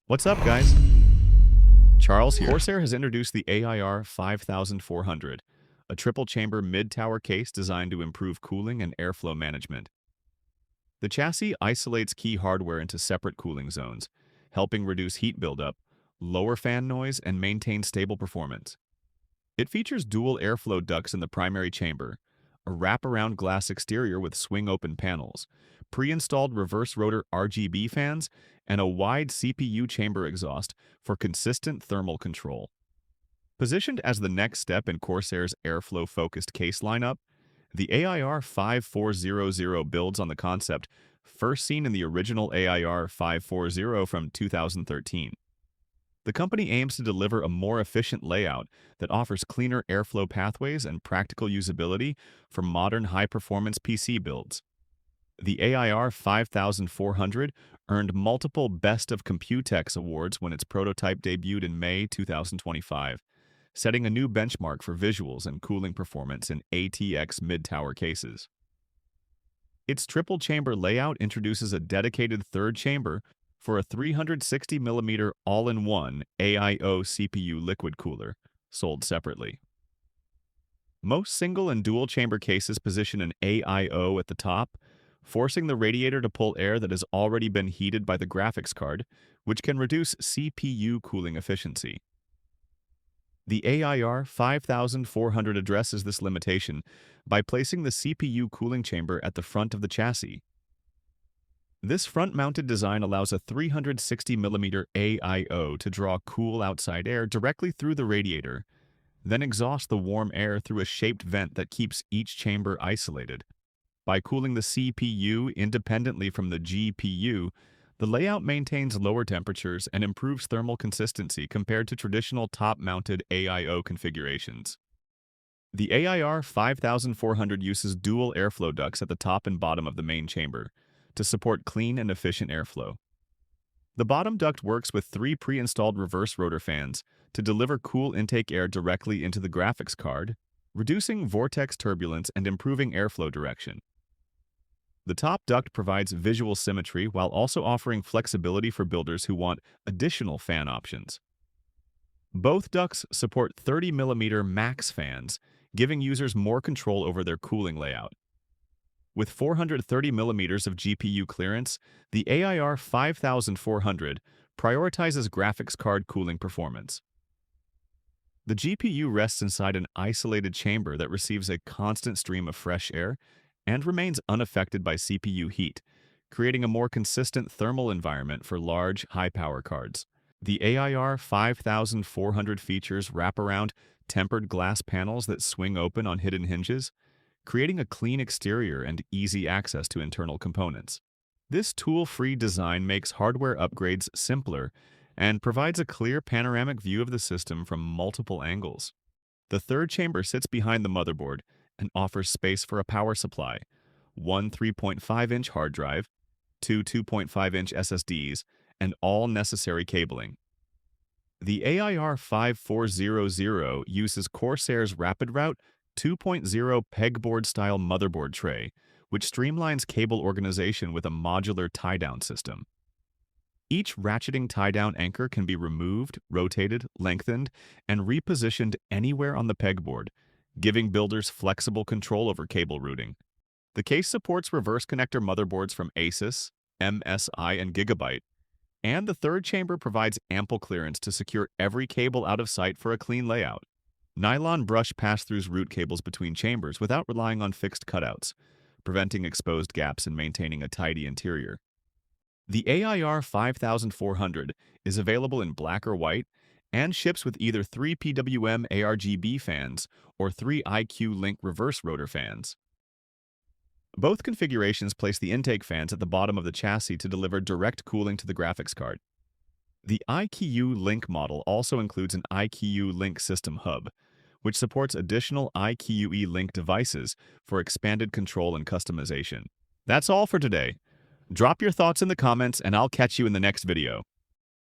What's up, guys? Charles here. Corsair has introduced the AIR 5400, a triple-chamber mid-tower case designed to improve cooling and airflow management. The chassis isolates key hardware into separate cooling zones, helping reduce heat buildup, lower fan noise, and maintain stable performance. It features dual airflow ducts in the primary chamber, a wraparound glass exterior with swing-open panels, pre-installed reverse-rotor RGB fans, and a wide CPU chamber exhaust for consistent thermal control. Positioned as the next step in Corsair's airflow-focused case lineup, the AIR 5400 builds on the concept first seen in the original AIR 540 from 2013. The company aims to deliver a more efficient layout that offers cleaner airflow pathways and practical usability for modern high-performance PC builds. The AIR 5400 earned multiple Best of Computex awards when its prototype debuted in May 2025, setting a new benchmark for visuals and cooling performance in ATX mid-tower cases. Its triple-chamber layout introduces a dedicated third chamber for a 360mm all-in-one AIO CPU liquid cooler, sold separately. Most single and dual-chamber cases position an AIO at the top, forcing the radiator to pull air that has already been heated by the graphics card, which can reduce CPU cooling efficiency. The AIR 5400 addresses this limitation by placing the CPU cooling chamber at the front of the chassis. This front-mounted design allows a 360mm AIO to draw cool outside air directly through the radiator, then exhaust the warm air through a shaped vent that keeps each chamber isolated. By cooling the CPU independently from the GPU, the layout maintains lower temperatures and improves thermal consistency compared to traditional top-mounted AIO configurations. The AIR 5400 uses dual airflow ducts at the top and bottom of the main chamber to support clean and efficient airflow. The bottom duct works with 3 pre-installed reverse-rotor fans to deliver cool intake air directly into the graphics card, reducing vortex turbulence and improving airflow direction. The top duct provides visual symmetry while also offering flexibility for builders who want additional fan options. Both ducts support 30mm max fans, giving users more control over their cooling layout. With 430mm of GPU clearance, the AIR 5400 prioritizes graphics card cooling performance. The GPU rests inside an isolated chamber that receives a constant stream of fresh air and remains unaffected by CPU heat, creating a more consistent thermal environment for large, high-power cards. The AIR 5400 features wraparound, tempered glass panels that swing open on hidden hinges, creating a clean exterior and easy access to internal components. This tool-free design makes hardware upgrades simpler and provides a clear panoramic view of the system from multiple angles. The third chamber sits behind the motherboard and offers space for a power supply, one 3.5-inch hard drive, two 2.5-inch SSDs, and all necessary cabling. The AIR 5400 uses Corsair's RapidRoute 2.0 pegboard-style motherboard tray, which streamlines cable organization with a modular tie-down system. Each ratcheting tie-down anchor can be removed, rotated, lengthened, and repositioned anywhere on the pegboard, giving builders flexible control over cable routing. The case supports reverse connector motherboards from Asus, MSI, and Gigabyte, and the third chamber provides ample clearance to secure every cable out of sight for a clean layout. Nylon brush pass-throughs route cables between chambers without relying on fixed cutouts, preventing exposed gaps and maintaining a tidy interior. The AIR 5400 is available in black or white and ships with either 3 PWM ARGB fans or 3 IQ-Link reverse-rotor fans. Both configurations place the intake fans at the bottom of the chassis to deliver direct cooling to the graphics card. The IQ-Link model also includes an IQ-Link system hub, which supports additional IQE-Link devices for expanded control and customization. That's all for today. Drop your thoughts in the comments and I'll catch you in the next video.